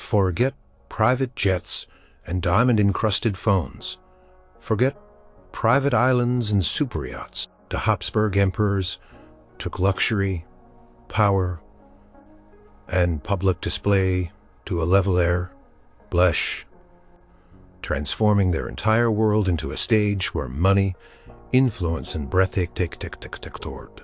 Forget private jets and diamond-encrusted phones. Forget private islands and superyachts. The Habsburg emperors took luxury, power, and public display to a level air, blush, transforming their entire world into a stage where money, influence, and breath toward.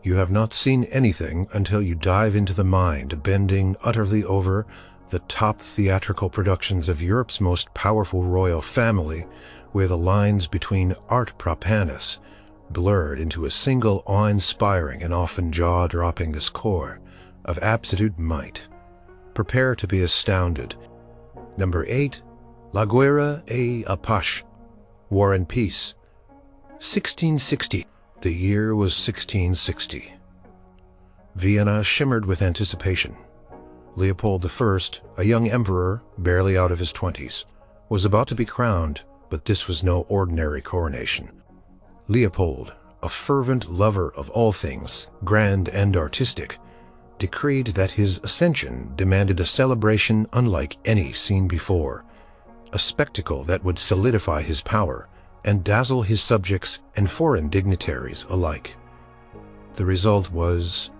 You have not seen anything until you dive into the mind, bending utterly over the top theatrical productions of Europe's most powerful royal family, where the lines between art profanus blurred into a single awe-inspiring and often jaw-dropping score of absolute might. Prepare to be astounded. Number 8. La Guerra et la Paix, War and Peace. 1660. The year was 1660. Vienna shimmered with anticipation. Leopold I, a young emperor barely out of his 20s, was about to be crowned, but this was no ordinary coronation. Leopold, a fervent lover of all things grand and artistic, decreed that his ascension demanded a celebration unlike any seen before, a spectacle that would solidify his power and dazzle his subjects and foreign dignitaries alike. The result was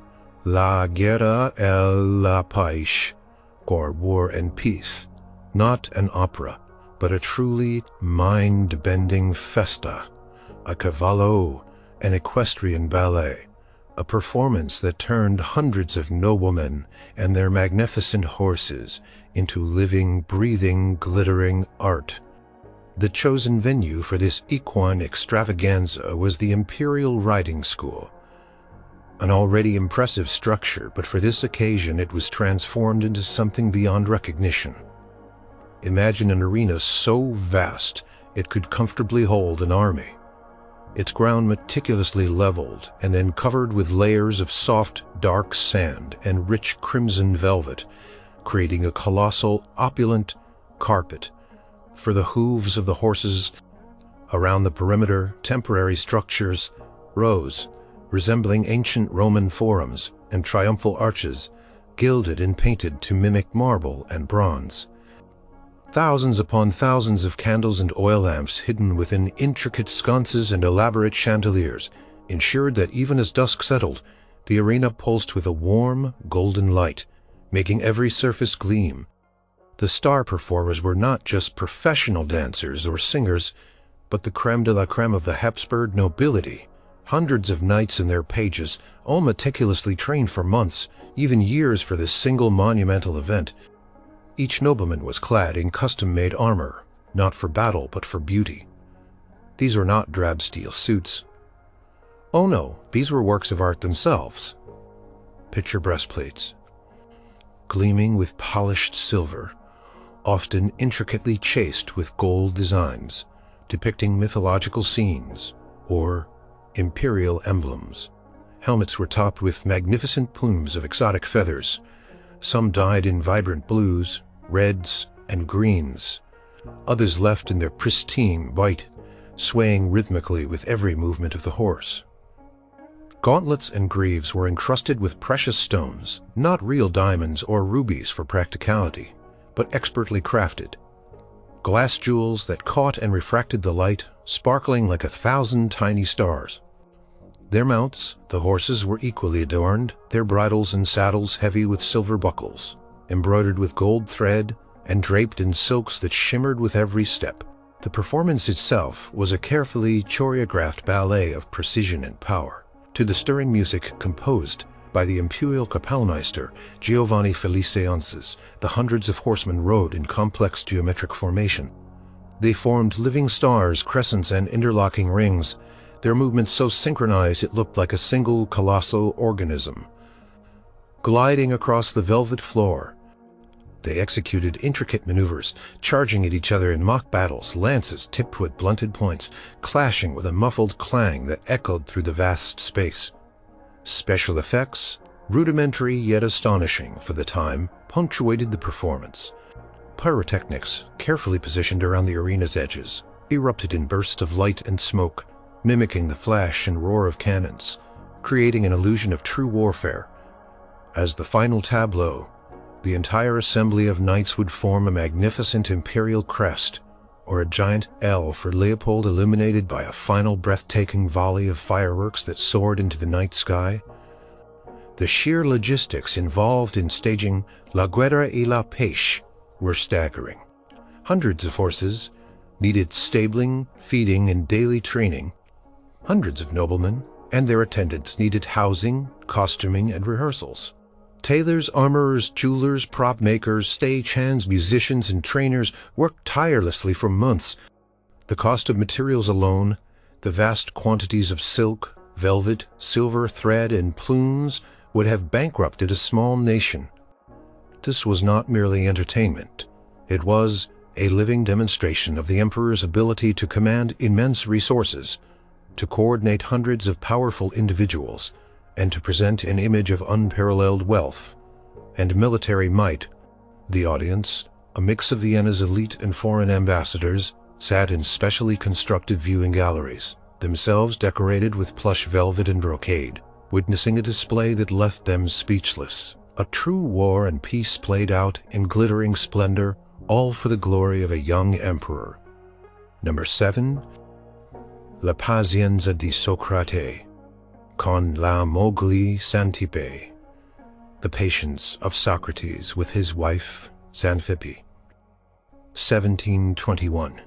La Guerra et la Paix, or War and Peace, not an opera, but a truly mind-bending festa, a cavallo, an equestrian ballet, a performance that turned hundreds of noblemen and their magnificent horses into living, breathing, glittering art. The chosen venue for this equine extravaganza was the Imperial Riding School, an already impressive structure, but for this occasion it was transformed into something beyond recognition. Imagine an arena so vast it could comfortably hold an army. Its ground meticulously leveled and then covered with layers of soft, dark sand and rich crimson velvet, creating a colossal, opulent carpet for the hooves of the horses. Around the perimeter, temporary structures rose, resembling ancient Roman forums and triumphal arches, gilded and painted to mimic marble and bronze. Thousands upon thousands of candles and oil lamps hidden within intricate sconces and elaborate chandeliers ensured that even as dusk settled, the arena pulsed with a warm, golden light, making every surface gleam. The star performers were not just professional dancers or singers, but the crème de la crème of the Habsburg nobility. Hundreds of knights and their pages, all meticulously trained for months, even years for this single monumental event. Each nobleman was clad in custom-made armor, not for battle but for beauty. These were not drab steel suits. Oh no, these were works of art themselves. Picture breastplates, gleaming with polished silver, often intricately chased with gold designs, depicting mythological scenes or imperial emblems. Helmets were topped with magnificent plumes of exotic feathers, some dyed in vibrant blues, reds, and greens, others left in their pristine white, swaying rhythmically with every movement of the horse. Gauntlets and greaves were encrusted with precious stones, not real diamonds or rubies for practicality, but expertly crafted. Glass jewels that caught and refracted the light, sparkling like 1,000 tiny stars. Their mounts, the horses, were equally adorned, their bridles and saddles heavy with silver buckles, embroidered with gold thread and draped in silks that shimmered with every step. The performance itself was a carefully choreographed ballet of precision and power, to the stirring music composed by the imperial Kapellmeister Giovanni Feliceances. The hundreds of horsemen rode in complex geometric formation. They formed living stars, crescents, and interlocking rings, their movements so synchronized it looked like a single colossal organism. Gliding across the velvet floor, they executed intricate maneuvers, charging at each other in mock battles, lances tipped with blunted points, clashing with a muffled clang that echoed through the vast space. Special effects, rudimentary yet astonishing for the time, punctuated the performance. Pyrotechnics, carefully positioned around the arena's edges, erupted in bursts of light and smoke, mimicking the flash and roar of cannons, creating an illusion of true warfare. As the final tableau, the entire assembly of knights would form a magnificent imperial crest, or a giant L for Leopold, illuminated by a final breathtaking volley of fireworks that soared into the night sky. The sheer logistics involved in staging La Guerra y la Pêche were staggering. Hundreds of horses needed stabling, feeding, and daily training. Hundreds of noblemen and their attendants needed housing, costuming, and rehearsals. Tailors, armorers, jewelers, prop makers, stagehands, musicians, and trainers worked tirelessly for months. The cost of materials alone, the vast quantities of silk, velvet, silver, thread, and plumes would have bankrupted a small nation. This was not merely entertainment. It was a living demonstration of the emperor's ability to command immense resources, to coordinate hundreds of powerful individuals, and to present an image of unparalleled wealth and military might. The audience, a mix of Vienna's elite and foreign ambassadors, sat in specially constructed viewing galleries, themselves decorated with plush velvet and brocade, witnessing a display that left them speechless. A true war and peace played out in glittering splendor, all for the glory of a young emperor. Number 7. La Patience of Socrates, con la moglie Xanthippe. The Patience of Socrates with his wife, Xanthippe. 1721.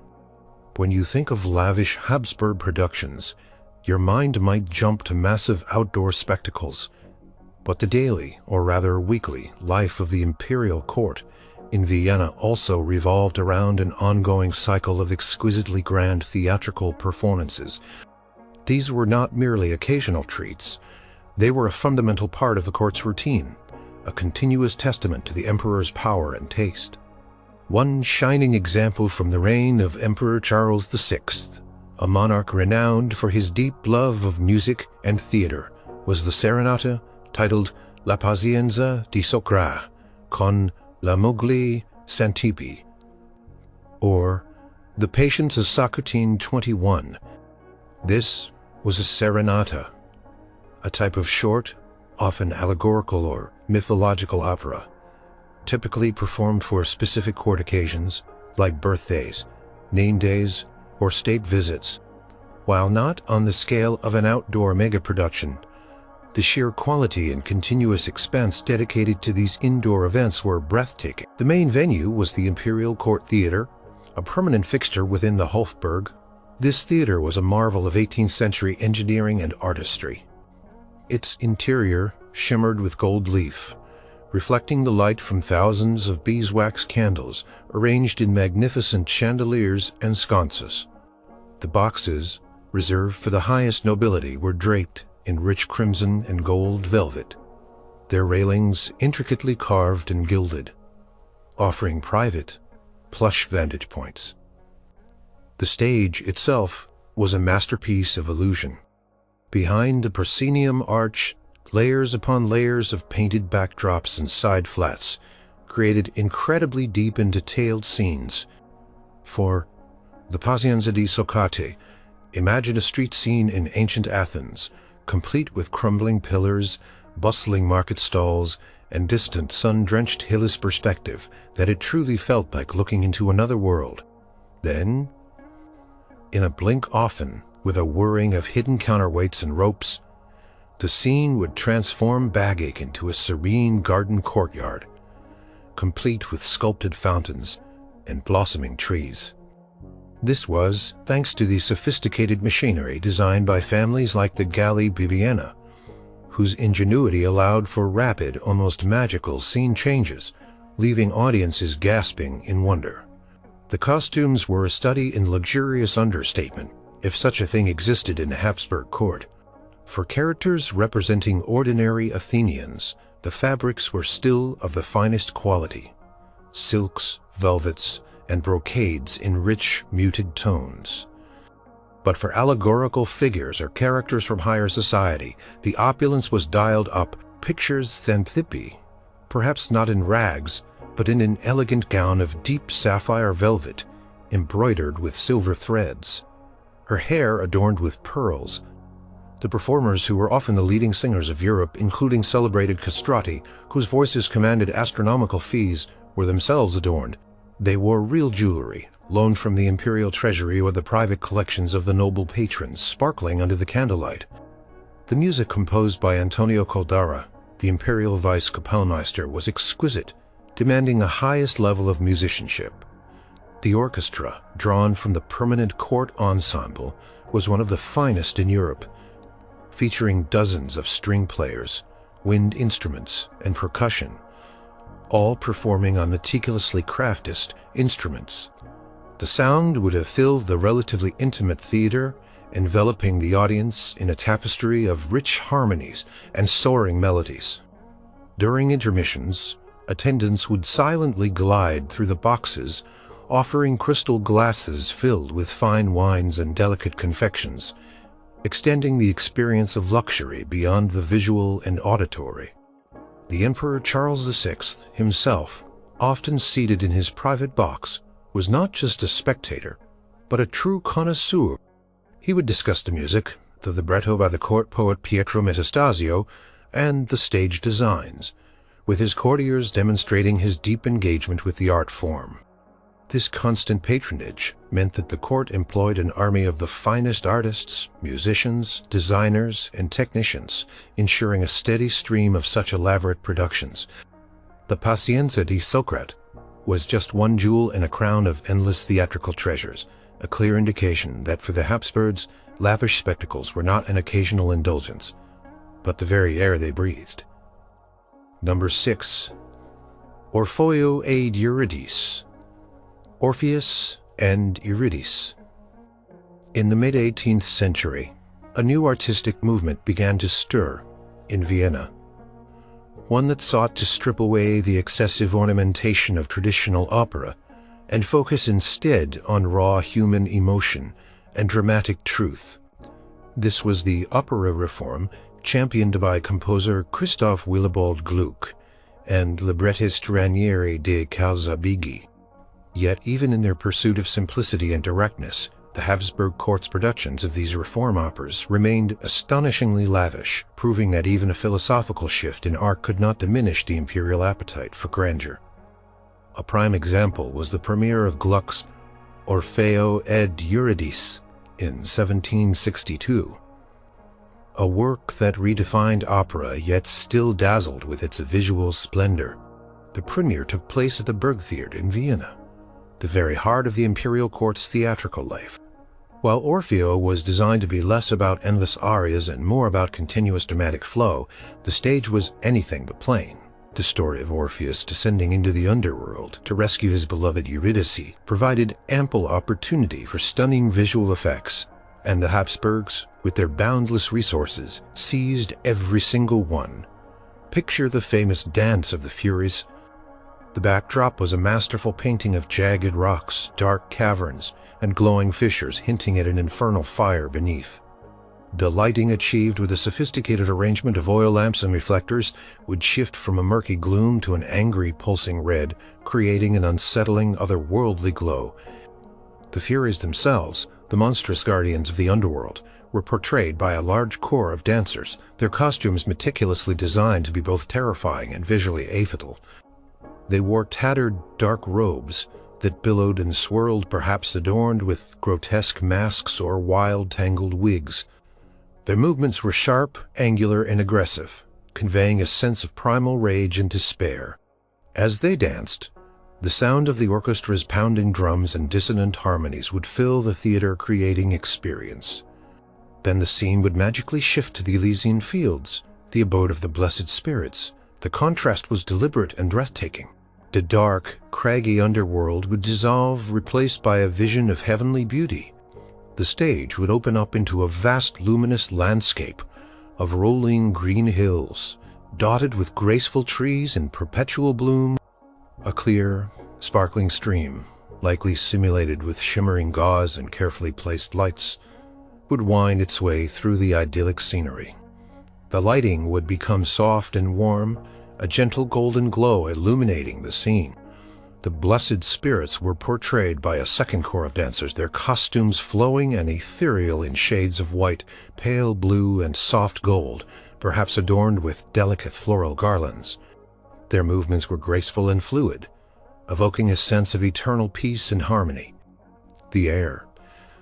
When you think of lavish Habsburg productions, your mind might jump to massive outdoor spectacles, but the daily, or rather weekly, life of the imperial court in Vienna also revolved around an ongoing cycle of exquisitely grand theatrical performances. These were not merely occasional treats. They were a fundamental part of the court's routine, a continuous testament to the emperor's power and taste. One shining example from the reign of Emperor Charles VI, a monarch renowned for his deep love of music and theater, was the serenata titled La Patience di Socrates, con la moglie Xanthippe, or The Patience of Socrates 21. This was a serenata, a type of short, often allegorical or mythological opera, typically performed for specific court occasions like birthdays, name days, or state visits. While not on the scale of an outdoor mega-production, the sheer quality and continuous expense dedicated to these indoor events were breathtaking. The main venue was the Imperial Court Theater, a permanent fixture within the Hofburg. This theater was a marvel of 18th century engineering and artistry. Its interior shimmered with gold leaf, reflecting the light from thousands of beeswax candles arranged in magnificent chandeliers and sconces. The boxes, reserved for the highest nobility, were draped in rich crimson and gold velvet, their railings intricately carved and gilded, offering private, plush vantage points. The stage itself was a masterpiece of illusion. Behind the proscenium arch, layers upon layers of painted backdrops and side flats created incredibly deep and detailed scenes. For the Patience di Socrates, imagine a street scene in ancient Athens, complete with crumbling pillars, bustling market stalls, and distant sun-drenched hills perspective that it truly felt like looking into another world. Then, in a blink often, with a whirring of hidden counterweights and ropes, the scene would transform Bagache into a serene garden courtyard, complete with sculpted fountains and blossoming trees. This was thanks to the sophisticated machinery designed by families like the Galli Bibbiena, whose ingenuity allowed for rapid, almost magical scene changes, leaving audiences gasping in wonder. The costumes were a study in luxurious understatement, if such a thing existed in the Habsburg court. For characters representing ordinary Athenians, the fabrics were still of the finest quality: silks, velvets, and brocades in rich, muted tones. But for allegorical figures or characters from higher society, the opulence was dialed up. Pictures Xanthippe, perhaps not in rags, but in an elegant gown of deep sapphire velvet, embroidered with silver threads, her hair adorned with pearls, The performers, who were often the leading singers of Europe, including celebrated castrati, whose voices commanded astronomical fees, were themselves adorned. They wore real jewelry, loaned from the imperial treasury or the private collections of the noble patrons, sparkling under the candlelight. The music composed by Antonio Caldara, the imperial vice kapellmeister, was exquisite, demanding the highest level of musicianship. The orchestra, drawn from the permanent court ensemble, was one of the finest in Europe, featuring dozens of string players, wind instruments, and percussion, all performing on meticulously crafted instruments. The sound would have filled the relatively intimate theater, enveloping the audience in a tapestry of rich harmonies and soaring melodies. During intermissions, attendants would silently glide through the boxes, offering crystal glasses filled with fine wines and delicate confections, extending the experience of luxury beyond the visual and auditory. The Emperor Charles VI himself, often seated in his private box, was not just a spectator, but a true connoisseur. He would discuss the music, the libretto by the court poet Pietro Metastasio, and the stage designs, with his courtiers demonstrating his deep engagement with the art form. This constant patronage meant that the court employed an army of the finest artists, musicians, designers, and technicians, ensuring a steady stream of such elaborate productions. The Patience of Socrates was just one jewel in a crown of endless theatrical treasures, a clear indication that for the Habsburgs, lavish spectacles were not an occasional indulgence, but the very air they breathed. Number 6. Orfeo ed Eurydice. Orpheus and Eurydice. In the mid-18th century, a new artistic movement began to stir in Vienna, one that sought to strip away the excessive ornamentation of traditional opera and focus instead on raw human emotion and dramatic truth. This was the opera reform championed by composer Christoph Willibald Gluck and librettist Ranieri de Calzabigi. Yet even in their pursuit of simplicity and directness, the Habsburg court's productions of these reform operas remained astonishingly lavish, proving that even a philosophical shift in art could not diminish the imperial appetite for grandeur. A prime example was the premiere of Gluck's Orfeo ed Eurydice in 1762, a work that redefined opera yet still dazzled with its visual splendor. The premiere took place at the Burgtheater in Vienna, the very heart of the imperial court's theatrical life. While Orfeo was designed to be less about endless arias and more about continuous dramatic flow, the stage was anything but plain. The story of Orpheus descending into the underworld to rescue his beloved Eurydice provided ample opportunity for stunning visual effects, and the Habsburgs, with their boundless resources, seized every single one. Picture the famous Dance of the Furies. The backdrop was a masterful painting of jagged rocks, dark caverns, and glowing fissures hinting at an infernal fire beneath. The lighting, achieved with a sophisticated arrangement of oil lamps and reflectors, would shift from a murky gloom to an angry, pulsing red, creating an unsettling, otherworldly glow. The Furies themselves, the monstrous guardians of the underworld, were portrayed by a large corps of dancers, their costumes meticulously designed to be both terrifying and visually aphidal. They wore tattered, dark robes that billowed and swirled, perhaps adorned with grotesque masks or wild, tangled wigs. Their movements were sharp, angular, and aggressive, conveying a sense of primal rage and despair. As they danced, the sound of the orchestra's pounding drums and dissonant harmonies would fill the theater, creating experience. Then the scene would magically shift to the Elysian Fields, the abode of the blessed spirits. The contrast was deliberate and breathtaking. The dark, craggy underworld would dissolve, replaced by a vision of heavenly beauty. The stage would open up into a vast luminous landscape of rolling green hills, dotted with graceful trees in perpetual bloom. A clear, sparkling stream, likely simulated with shimmering gauze and carefully placed lights, would wind its way through the idyllic scenery. The lighting would become soft and warm, a gentle golden glow illuminating the scene. The blessed spirits were portrayed by a second corps of dancers, their costumes flowing and ethereal in shades of white, pale blue, and soft gold, perhaps adorned with delicate floral garlands. Their movements were graceful and fluid, evoking a sense of eternal peace and harmony. The air,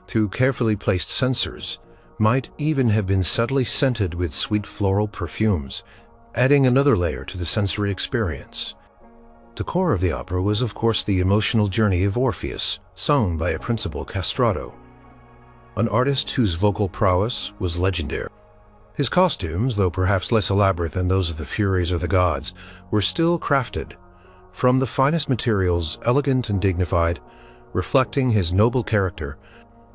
through carefully placed censers, might even have been subtly scented with sweet floral perfumes, adding another layer to the sensory experience. The core of the opera was, of course, the emotional journey of Orpheus, sung by a principal castrato, an artist whose vocal prowess was legendary. His costumes, though perhaps less elaborate than those of the Furies or the gods, were still crafted from the finest materials, elegant and dignified, reflecting his noble character.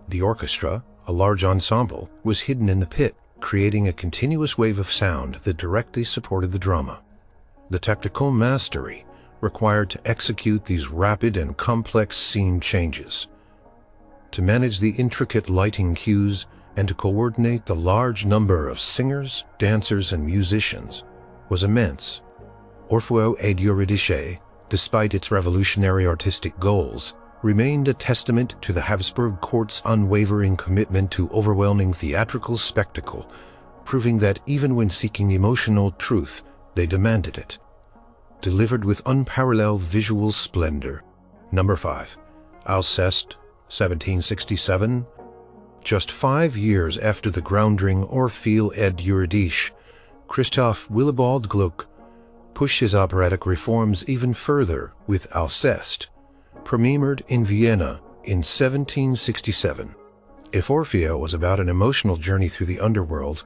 The orchestra, a large ensemble, was hidden in the pit, creating a continuous wave of sound that directly supported the drama. The technical mastery required to execute these rapid and complex scene changes, to manage the intricate lighting cues, and to coordinate the large number of singers, dancers, and musicians was immense. Orfeo ed Eurydice, despite its revolutionary artistic goals, remained a testament to the Habsburg court's unwavering commitment to overwhelming theatrical spectacle, proving that even when seeking emotional truth, they demanded it, delivered with unparalleled visual splendor. Number 5. Alceste, 1767. Just 5 years after the groundbreaking Orfeo ed Eurydice, Christoph Willibald Gluck pushed his operatic reforms even further with Alceste, premiered in Vienna in 1767. If Orfeo was about an emotional journey through the underworld,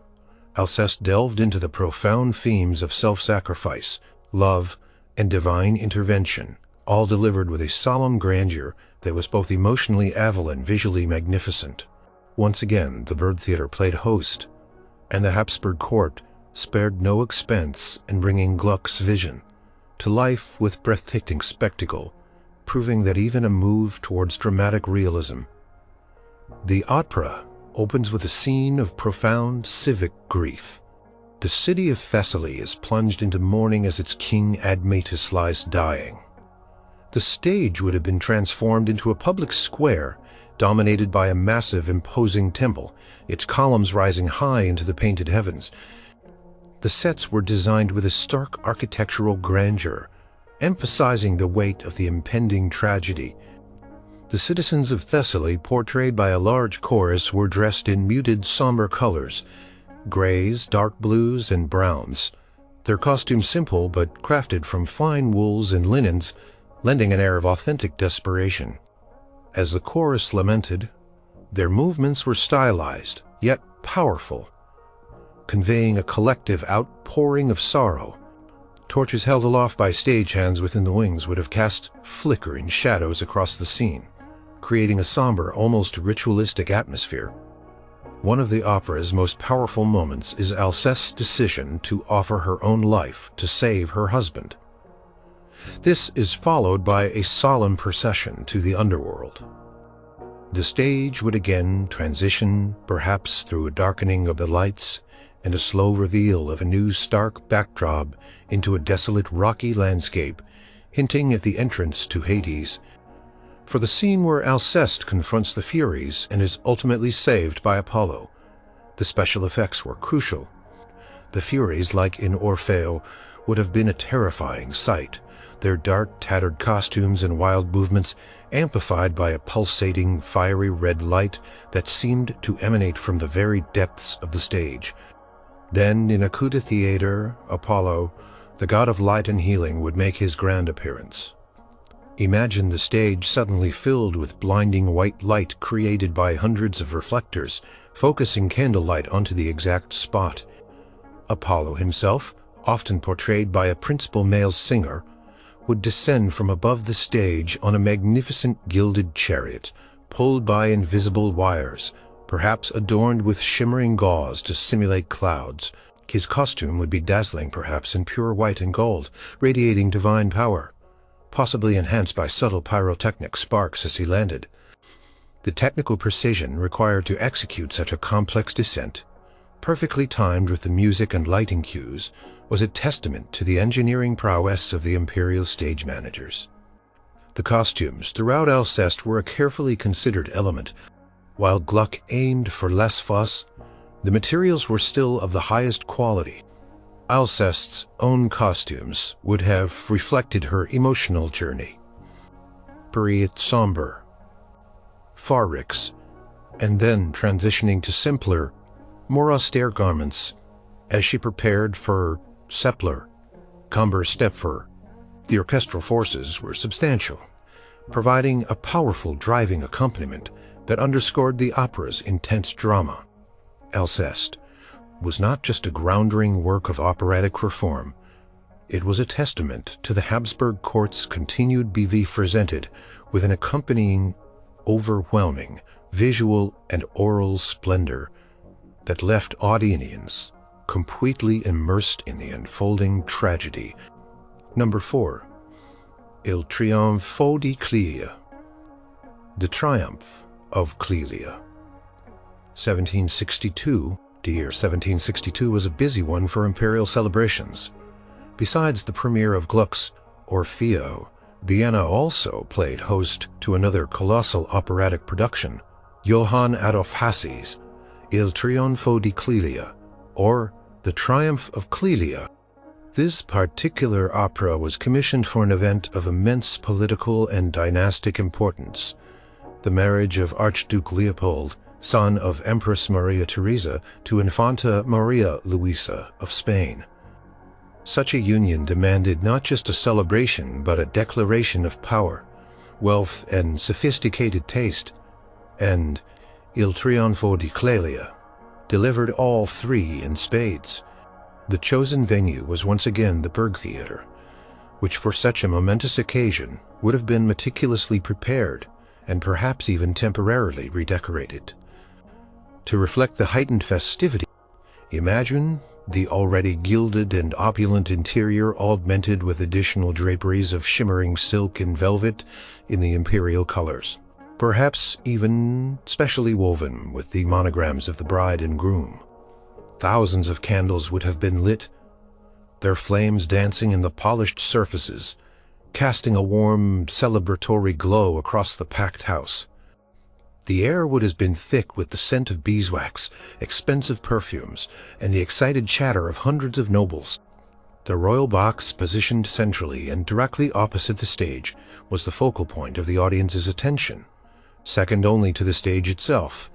Alceste delved into the profound themes of self-sacrifice, love, and divine intervention, all delivered with a solemn grandeur that was both emotionally avid and visually magnificent. Once again, the Bird Theatre played host, and the Habsburg court spared no expense in bringing Gluck's vision to life with breathtaking spectacle, proving that even a move towards dramatic realism. The opera opens with a scene of profound civic grief. The city of Thessaly is plunged into mourning as its king Admetus lies dying. The stage would have been transformed into a public square dominated by a massive, imposing temple, its columns rising high into the painted heavens. The sets were designed with a stark architectural grandeur, emphasizing the weight of the impending tragedy. The citizens of Thessaly, portrayed by a large chorus, were dressed in muted, somber colors, grays, dark blues, and browns. Their costumes simple but crafted from fine wools and linens, lending an air of authentic desperation. As the chorus lamented, their movements were stylized, yet powerful, conveying a collective outpouring of sorrow. Torches held aloft by stagehands within the wings would have cast flickering shadows across the scene, creating a somber, almost ritualistic atmosphere. One of the opera's most powerful moments is Alceste's decision to offer her own life to save her husband. This is followed by a solemn procession to the underworld. The stage would again transition, perhaps through a darkening of the lights and a slow reveal of a new stark backdrop into a desolate rocky landscape, hinting at the entrance to Hades. For the scene where Alceste confronts the Furies and is ultimately saved by Apollo, the special effects were crucial. The Furies, like in Orfeo, would have been a terrifying sight, their dark, tattered costumes and wild movements amplified by a pulsating, fiery red light that seemed to emanate from the very depths of the stage. Then, in a coup de theater, Apollo, the god of light and healing, would make his grand appearance. Imagine the stage suddenly filled with blinding white light created by hundreds of reflectors, focusing candlelight onto the exact spot. Apollo himself, often portrayed by a principal male singer, would descend from above the stage on a magnificent gilded chariot, pulled by invisible wires, perhaps adorned with shimmering gauze to simulate clouds. His costume would be dazzling, perhaps in pure white and gold, radiating divine power, possibly enhanced by subtle pyrotechnic sparks as he landed. The technical precision required to execute such a complex descent, perfectly timed with the music and lighting cues, was a testament to the engineering prowess of the imperial stage managers. The costumes throughout Alceste were a carefully considered element. While Gluck aimed for less fuss, the materials were still of the highest quality. Alceste's own costumes would have reflected her emotional journey. Period somber, fabrics, and then transitioning to simpler, more austere garments as she prepared for Seppler, Comber Stepfer. The orchestral forces were substantial, providing a powerful driving accompaniment that underscored the opera's intense drama. Alceste was not just a groundbreaking work of operatic reform, it was a testament to the Habsburg court's continued belief presented with an accompanying, overwhelming visual and oral splendor that left audiences completely immersed in the unfolding tragedy. Number 4. Il trionfo di Clelia. The Triumph of Clelia. 1762. The year 1762 was a busy one for imperial celebrations. Besides the premiere of Gluck's Orfeo, Vienna also played host to another colossal operatic production, Johann Adolf Hasse's Il Trionfo di Clelia, or The Triumph of Clelia. This particular opera was commissioned for an event of immense political and dynastic importance, the marriage of Archduke Leopold, son of Empress Maria Theresa, to Infanta Maria Luisa of Spain. Such a union demanded not just a celebration but a declaration of power, wealth, and sophisticated taste, and Il Trionfo di Clelia delivered all three in spades. The chosen venue was once again the Burg Theater, which for such a momentous occasion would have been meticulously prepared and perhaps even temporarily redecorated. To reflect the heightened festivity, imagine the already gilded and opulent interior augmented with additional draperies of shimmering silk and velvet in the imperial colors, perhaps even specially woven with the monograms of the bride and groom. Thousands of candles would have been lit, their flames dancing in the polished surfaces, casting a warm, celebratory glow across the packed house. The air would have been thick with the scent of beeswax, expensive perfumes, and the excited chatter of hundreds of nobles. The royal box, positioned centrally and directly opposite the stage, was the focal point of the audience's attention, second only to the stage itself.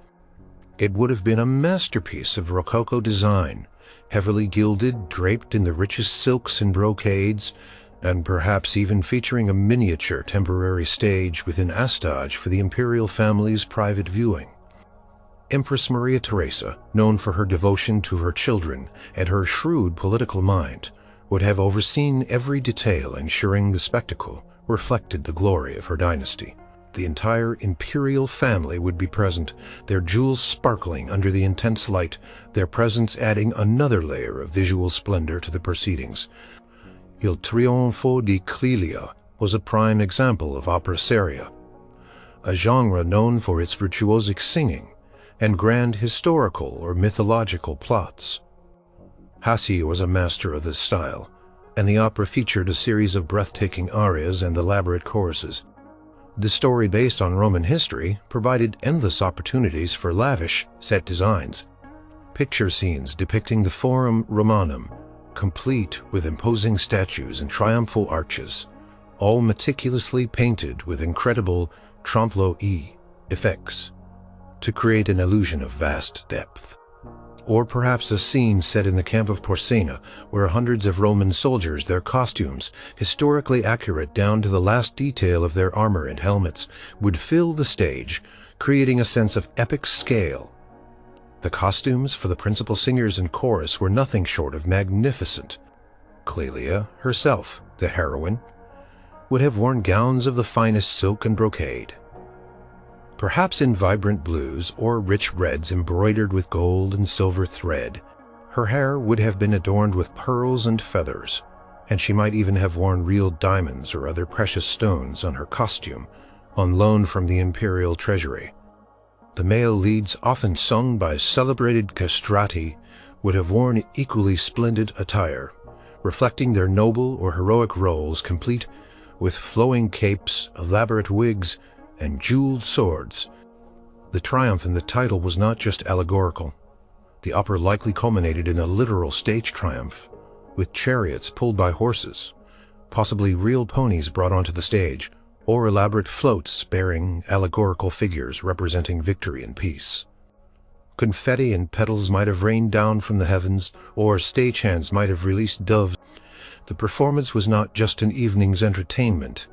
It would have been a masterpiece of Rococo design, heavily gilded, draped in the richest silks and brocades, and perhaps even featuring a miniature temporary stage within Astage for the imperial family's private viewing. Empress Maria Theresa, known for her devotion to her children and her shrewd political mind, would have overseen every detail, ensuring the spectacle reflected the glory of her dynasty. The entire imperial family would be present, their jewels sparkling under the intense light, their presence adding another layer of visual splendor to the proceedings. Il Trionfo di Clelia was a prime example of opera seria, a genre known for its virtuosic singing and grand historical or mythological plots. Hasse was a master of this style, and the opera featured a series of breathtaking arias and elaborate choruses. The story, based on Roman history, provided endless opportunities for lavish set designs. Picture scenes depicting the Forum Romanum, complete with imposing statues and triumphal arches, all meticulously painted with incredible trompe-l'oeil effects to create an illusion of vast depth. Or perhaps a scene set in the camp of Porcena, where hundreds of Roman soldiers, their costumes, historically accurate down to the last detail of their armor and helmets, would fill the stage, creating a sense of epic scale. The costumes for the principal singers and chorus were nothing short of magnificent. Clelia herself, the heroine, would have worn gowns of the finest silk and brocade, perhaps in vibrant blues or rich reds embroidered with gold and silver thread. Her hair would have been adorned with pearls and feathers, and she might even have worn real diamonds or other precious stones on her costume, on loan from the imperial treasury. The male leads, often sung by celebrated castrati, would have worn equally splendid attire, reflecting their noble or heroic roles, complete with flowing capes, elaborate wigs, and jeweled swords. The triumph in the title was not just allegorical. The opera likely culminated in a literal stage triumph, with chariots pulled by horses, possibly real ponies brought onto the stage, or elaborate floats bearing allegorical figures representing victory and peace. Confetti and petals might have rained down from the heavens, or stagehands might have released doves. The performance was not just an evening's entertainment.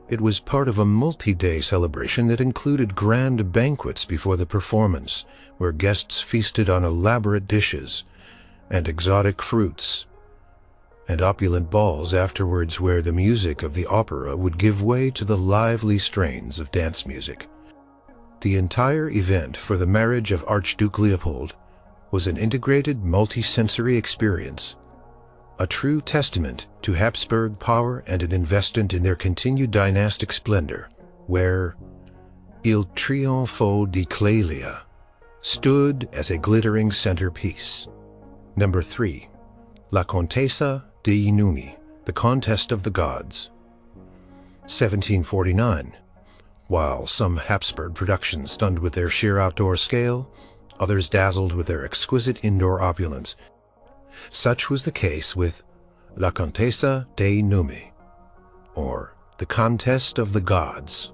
It was part of a multi-day celebration that included grand banquets before the performance, where guests feasted on elaborate dishes and exotic fruits, and opulent balls afterwards where the music of the opera would give way to the lively strains of dance music. The entire event for the marriage of Archduke Leopold was an integrated multi-sensory experience, a true testament to Habsburg power and an investment in their continued dynastic splendor, where Il Trionfo di Clelia stood as a glittering centerpiece. Number 3. La Contessa dei Numi, The Contest of the Gods. 1749. While some Habsburg productions stunned with their sheer outdoor scale, others dazzled with their exquisite indoor opulence. Such was the case with La Contessa dei Numi, or The Contest of the Gods,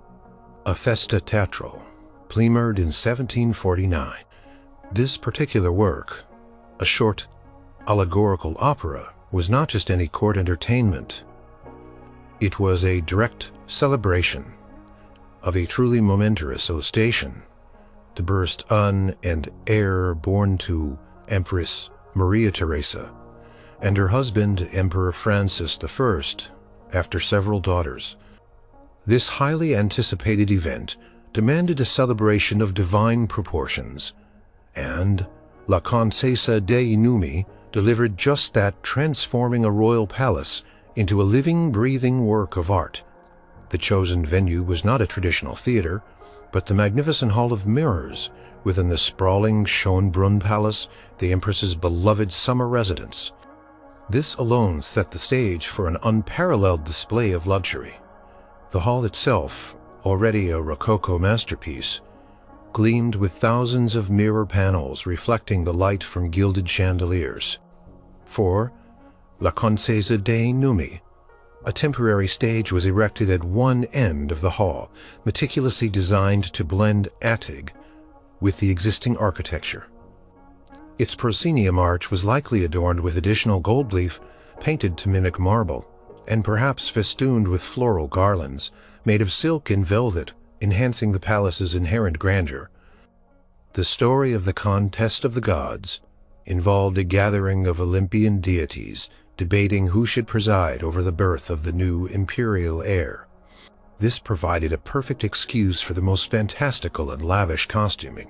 a festa teatral, premiered in 1749. This particular work, a short allegorical opera, was not just any court entertainment. It was a direct celebration of a truly momentous occasion, the birth on and heir born to Empress Maria Theresa and her husband Emperor Francis I, after several daughters. This highly anticipated event demanded a celebration of divine proportions, and La Contessa dei Numi delivered just that, transforming a royal palace into a living, breathing work of art. The chosen venue was not a traditional theater, but the magnificent Hall of Mirrors within the sprawling Schönbrunn Palace, the Empress's beloved summer residence. This alone set the stage for an unparalleled display of luxury. The hall itself, already a Rococo masterpiece, gleamed with thousands of mirror panels reflecting the light from gilded chandeliers. For La Contessa dei Numi, a temporary stage was erected at one end of the hall, meticulously designed to blend attic with the existing architecture. Its proscenium arch was likely adorned with additional gold leaf painted to mimic marble, and perhaps festooned with floral garlands made of silk and velvet, enhancing the palace's inherent grandeur. The story of the Contest of the Gods involved a gathering of Olympian deities debating who should preside over the birth of the new imperial heir. This provided a perfect excuse for the most fantastical and lavish costuming.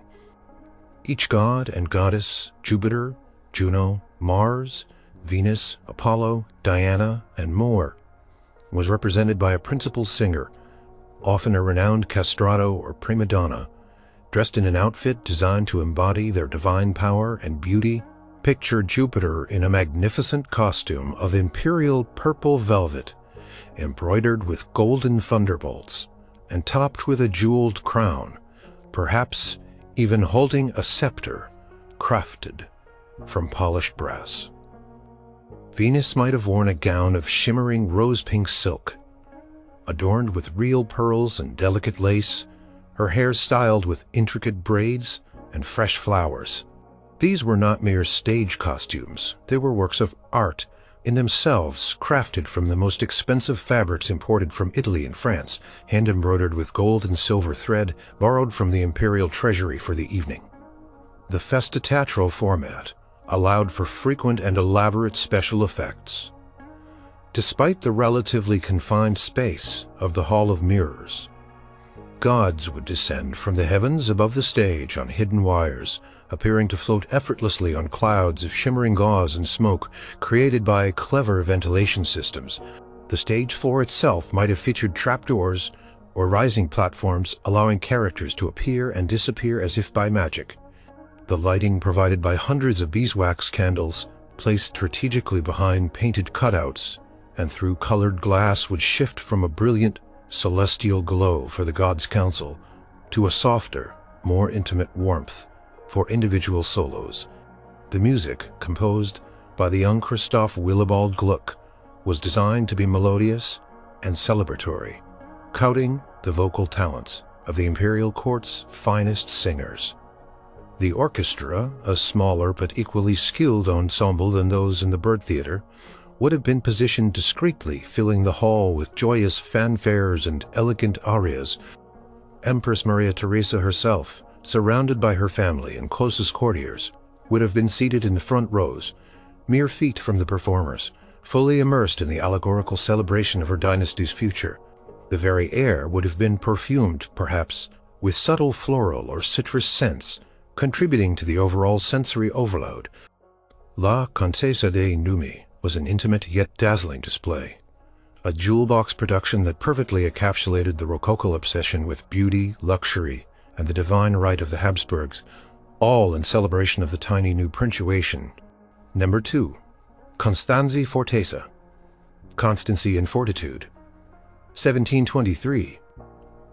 Each god and goddess, Jupiter, Juno, Mars, Venus, Apollo, Diana, and more, was represented by a principal singer, often a renowned castrato or prima donna, dressed in an outfit designed to embody their divine power and beauty. Picture Jupiter in a magnificent costume of imperial purple velvet, embroidered with golden thunderbolts, and topped with a jeweled crown, perhaps even holding a scepter crafted from polished brass. Venus might have worn a gown of shimmering rose-pink silk, adorned with real pearls and delicate lace, her hair styled with intricate braids and fresh flowers. These were not mere stage costumes. They were works of art in themselves, crafted from the most expensive fabrics imported from Italy and France, hand-embroidered with gold and silver thread borrowed from the imperial treasury for the evening. The festa teatral format allowed for frequent and elaborate special effects. Despite the relatively confined space of the Hall of Mirrors, gods would descend from the heavens above the stage on hidden wires, appearing to float effortlessly on clouds of shimmering gauze and smoke created by clever ventilation systems. The stage floor itself might have featured trapdoors or rising platforms, allowing characters to appear and disappear as if by magic. The lighting provided by hundreds of beeswax candles, placed strategically behind painted cutouts, and through colored glass would shift from a brilliant, celestial glow for the gods' council to a softer, more intimate warmth for individual solos. The music, composed by the young Christoph Willibald Gluck, was designed to be melodious and celebratory, touting the vocal talents of the imperial court's finest singers. The orchestra, a smaller but equally skilled ensemble than those in the Bird Theater, would have been positioned discreetly, filling the hall with joyous fanfares and elegant arias. Empress Maria Theresa herself, surrounded by her family and closest courtiers, would have been seated in the front rows, mere feet from the performers, fully immersed in the allegorical celebration of her dynasty's future. The very air would have been perfumed, perhaps, with subtle floral or citrus scents, contributing to the overall sensory overload. La Contessa de Numi was an intimate yet dazzling display, a jewel box production that perfectly encapsulated the Rococo obsession with beauty, luxury, and the divine right of the Habsburgs, all in celebration of the tiny new printuation. Number 2. Constanzi Fortezza. Constancy and Fortitude. 1723.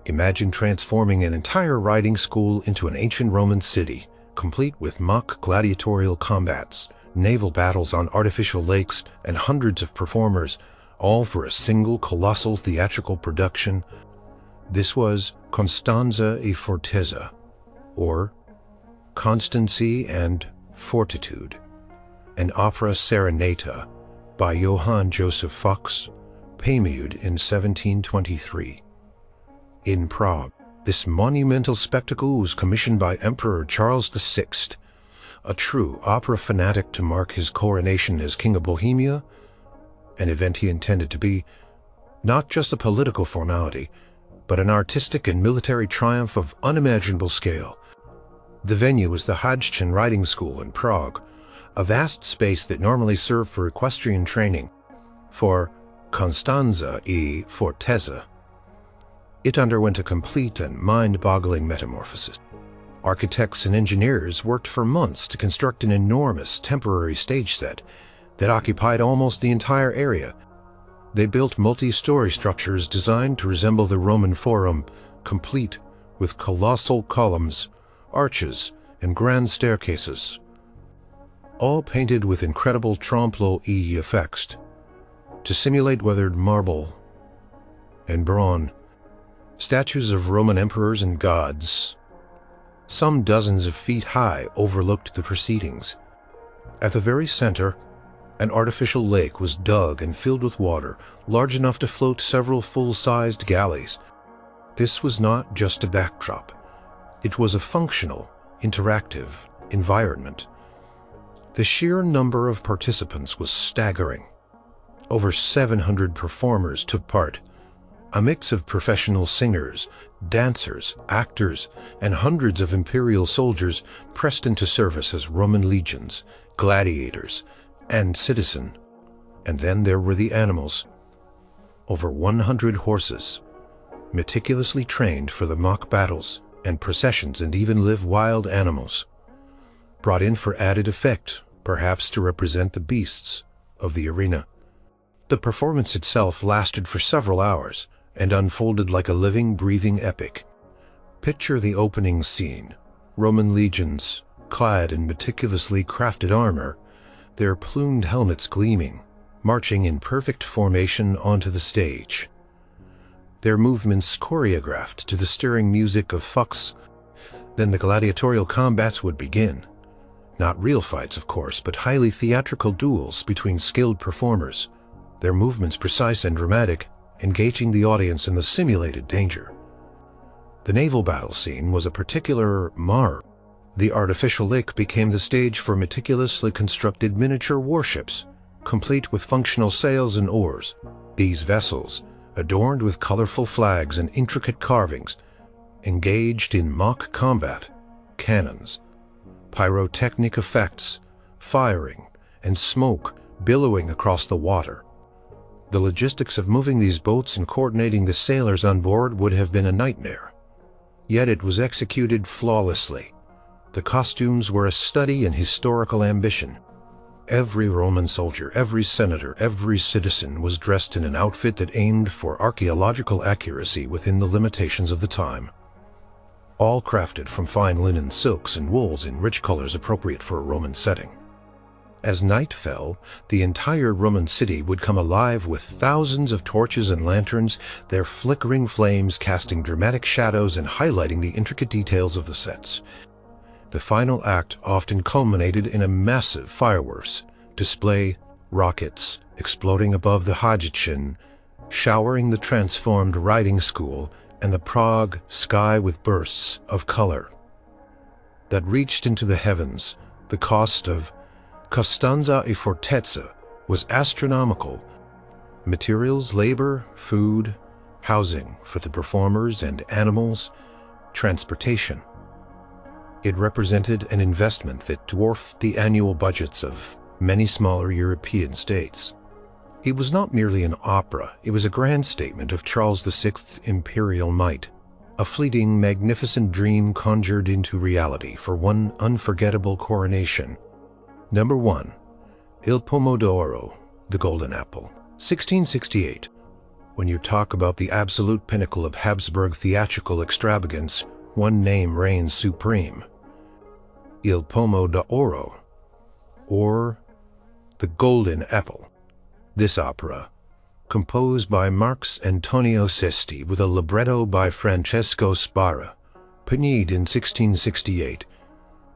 Imagine transforming an entire riding school into an ancient Roman city, complete with mock gladiatorial combats, naval battles on artificial lakes, and hundreds of performers, all for a single colossal theatrical production. This was Costanza e Fortezza, or Constancy and Fortitude, an opera serenata by Johann Joseph Fox, premiered in 1723. In Prague, this monumental spectacle was commissioned by Emperor Charles VI, a true opera fanatic, to mark his coronation as King of Bohemia, an event he intended to be not just a political formality, but an artistic and military triumph of unimaginable scale. The venue was the Hajcin Riding School in Prague, a vast space that normally served for equestrian training. For Constanza e Fortezza, it underwent a complete and mind-boggling metamorphosis. Architects and engineers worked for months to construct an enormous temporary stage set that occupied almost the entire area. They built multi-story structures designed to resemble the Roman Forum, complete with colossal columns, arches, and grand staircases, all painted with incredible trompe-l'oeil effects to simulate weathered marble and bronze. Statues of Roman emperors and gods, some dozens of feet high, overlooked the proceedings. At the very center, an artificial lake was dug and filled with water, large enough to float several full-sized galleys. This was not just a backdrop. It was a functional, interactive environment. The sheer number of participants was staggering. Over 700 performers took part, a mix of professional singers, dancers, actors, and hundreds of imperial soldiers pressed into service as Roman legions, gladiators, and citizen. And then there were the animals. Over 100 horses, meticulously trained for the mock battles and processions, and even live wild animals, brought in for added effect, perhaps to represent the beasts of the arena. The performance itself lasted for several hours and unfolded like a living, breathing epic. Picture the opening scene. Roman legions, clad in meticulously crafted armor, their plumed helmets gleaming, marching in perfect formation onto the stage. Their movements choreographed to the stirring music of Fox. Then the gladiatorial combats would begin. Not real fights, of course, but highly theatrical duels between skilled performers, their movements precise and dramatic, engaging the audience in the simulated danger. The naval battle scene was a particular marvel. The artificial lake became the stage for meticulously constructed miniature warships, complete with functional sails and oars. These vessels, adorned with colorful flags and intricate carvings, engaged in mock combat, cannons, pyrotechnic effects, firing, and smoke billowing across the water. The logistics of moving these boats and coordinating the sailors on board would have been a nightmare. Yet it was executed flawlessly. The costumes were a study in historical ambition. Every Roman soldier, every senator, every citizen was dressed in an outfit that aimed for archaeological accuracy within the limitations of the time. All crafted from fine linen, silks, and wools in rich colors appropriate for a Roman setting. As night fell, the entire Roman city would come alive with thousands of torches and lanterns, their flickering flames casting dramatic shadows and highlighting the intricate details of the sets. The final act often culminated in a massive fireworks display, rockets exploding above the Hajjichin, showering the transformed riding school and the Prague sky with bursts of color that reached into the heavens. The cost of Costanza e Fortezza was astronomical. Materials, labor, food, housing for the performers and animals, transportation. It represented an investment that dwarfed the annual budgets of many smaller European states. It was not merely an opera, it was a grand statement of Charles VI's imperial might, a fleeting, magnificent dream conjured into reality for one unforgettable coronation. Number 1. Il Pomodoro, the Golden Apple, 1668. When you talk about the absolute pinnacle of Habsburg theatrical extravagance, one name reigns supreme: Il Pomodoro, or the Golden Apple. This opera, composed by Marx Antonio Sesti with a libretto by Francesco Sbarra, premiered in 1668,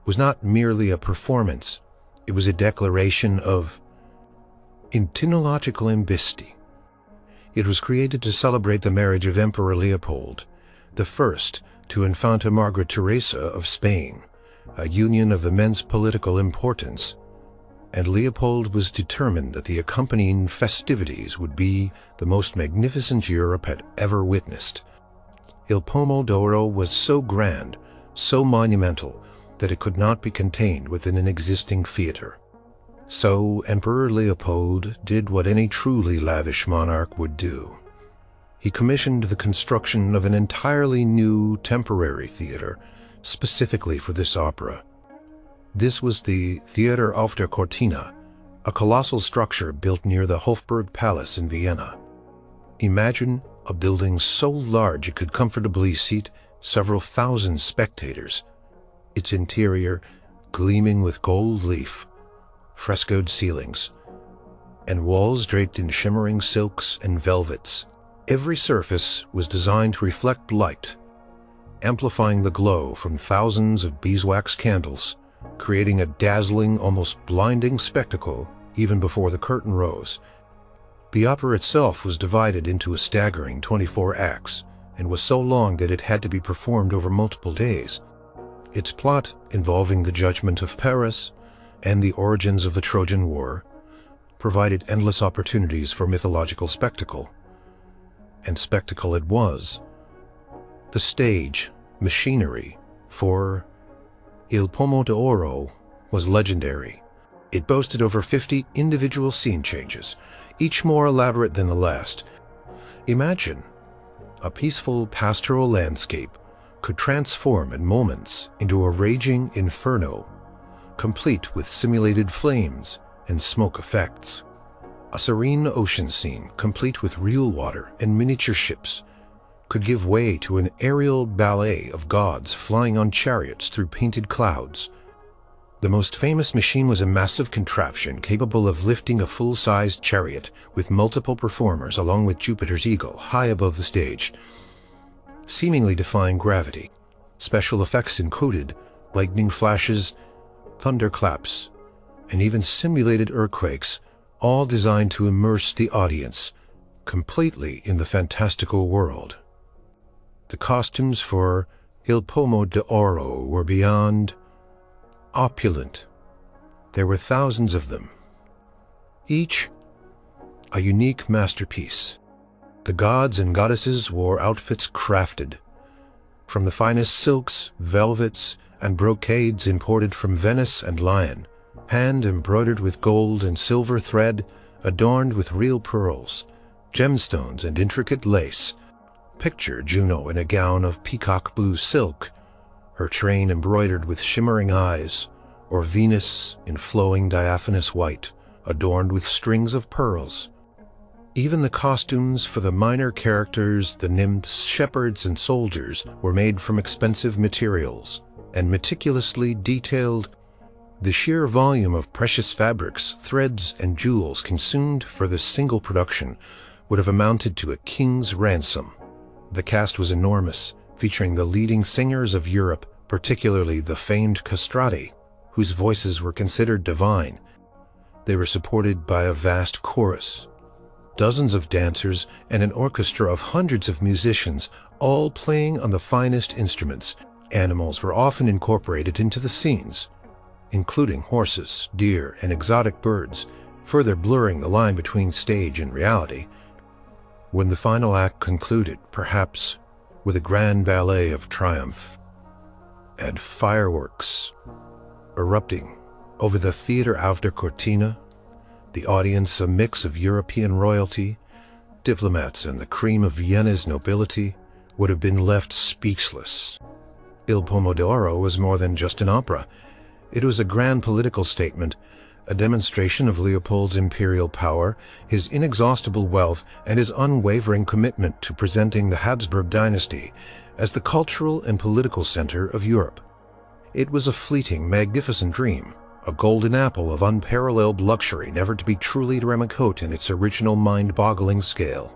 was not merely a performance, it was a declaration of ethnological ambition. It was created to celebrate the marriage of Emperor Leopold I to Infanta Margaret Teresa of Spain, a union of immense political importance, and Leopold was determined that the accompanying festivities would be the most magnificent Europe had ever witnessed. Il Pomodoro was so grand, so monumental, that it could not be contained within an existing theater. So Emperor Leopold did what any truly lavish monarch would do. He commissioned the construction of an entirely new temporary theater, specifically for this opera. This was the Theater auf der Cortina, a colossal structure built near the Hofburg Palace in Vienna. Imagine a building so large it could comfortably seat several thousand spectators, its interior gleaming with gold leaf, frescoed ceilings, and walls draped in shimmering silks and velvets. Every surface was designed to reflect light, amplifying the glow from thousands of beeswax candles, creating a dazzling, almost blinding spectacle even before the curtain rose. The opera itself was divided into a staggering 24 acts and was so long that it had to be performed over multiple days. Its plot, involving the judgment of Paris and the origins of the Trojan War, provided endless opportunities for mythological spectacle. And spectacle it was. The stage, machinery, for Il Pomodoro was legendary. It boasted over 50 individual scene changes, each more elaborate than the last. Imagine, a peaceful pastoral landscape could transform in moments into a raging inferno, complete with simulated flames and smoke effects. A serene ocean scene, complete with real water and miniature ships, could give way to an aerial ballet of gods flying on chariots through painted clouds. The most famous machine was a massive contraption capable of lifting a full-sized chariot with multiple performers along with Jupiter's eagle high above the stage, seemingly defying gravity. Special effects included lightning flashes, thunderclaps, and even simulated earthquakes, all designed to immerse the audience completely in the fantastical world. The costumes for Il Pomodoro were beyond opulent. There were thousands of them, each a unique masterpiece. The gods and goddesses wore outfits crafted from the finest silks, velvets, and brocades imported from Venice and Lyon, hand-embroidered with gold and silver thread, adorned with real pearls, gemstones, and intricate lace. Picture Juno in a gown of peacock blue silk, her train embroidered with shimmering eyes, or Venus in flowing diaphanous white, adorned with strings of pearls. Even the costumes for the minor characters, the nymphs, shepherds, and soldiers, were made from expensive materials and meticulously detailed. The sheer volume of precious fabrics, threads, and jewels consumed for this single production would have amounted to a king's ransom. The cast was enormous, featuring the leading singers of Europe, particularly the famed castrati, whose voices were considered divine. They were supported by a vast chorus, dozens of dancers, and an orchestra of hundreds of musicians, all playing on the finest instruments. Animals were often incorporated into the scenes, including horses, deer, and exotic birds, further blurring the line between stage and reality. When the final act concluded, perhaps with a grand ballet of triumph and fireworks erupting over the Theater auf der Cortina, the audience, a mix of European royalty, diplomats, and the cream of Vienna's nobility, would have been left speechless. Il Pomodoro was more than just an opera. It was a grand political statement, a demonstration of Leopold's imperial power, his inexhaustible wealth, and his unwavering commitment to presenting the Habsburg dynasty as the cultural and political center of Europe. It was a fleeting, magnificent dream, a golden apple of unparalleled luxury, never to be truly remote in its original mind-boggling scale.